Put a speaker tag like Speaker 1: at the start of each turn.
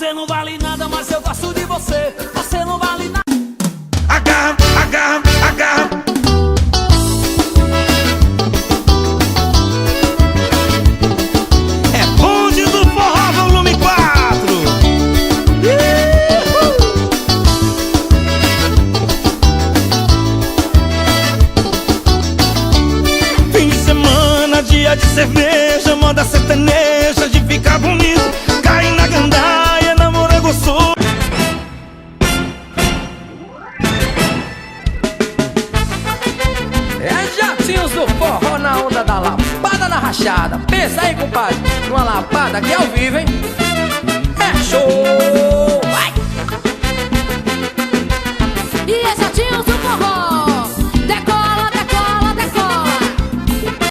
Speaker 1: Você não vale nada, mas eu gosto de você. Você não vale nada.
Speaker 2: Agarra, agarra, agarra. É Bonde do Forró, volume 4. Fim de semana, dia de cerveja, moda sertaneja, de ficar bonito, cair na gandaia, namoro gostoso.
Speaker 3: É Jatinhos do Forró na onda da lapada na rachada. Pensa aí, compadre, numa lapada aqui ao vivo, hein? É show! Vai!
Speaker 4: E é Jatinhos do Forró.